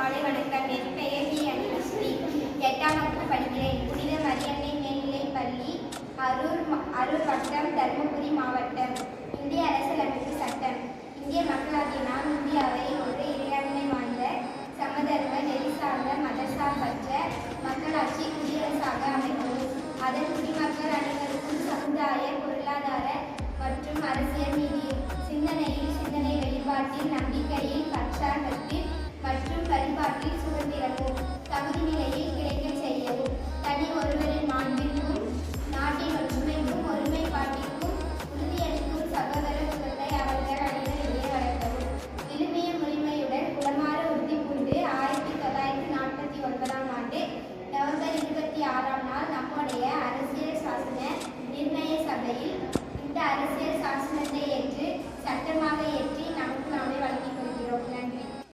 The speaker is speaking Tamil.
மாலை வணக்கம். என் பெயர் வி. அனிலஸ்ரீ. 8ஆம் வகுப்பு படிக்கிறேன். புனித மரியன்னை மேல்நிலைப் பள்ளி, அரூர் வட்டம், தருமபுரி மாவட்டம். இந்திய அரசியலமைப்பு சட்டம். இந்திய மக்களாகிய நாம் இந்தியாவை ஒரே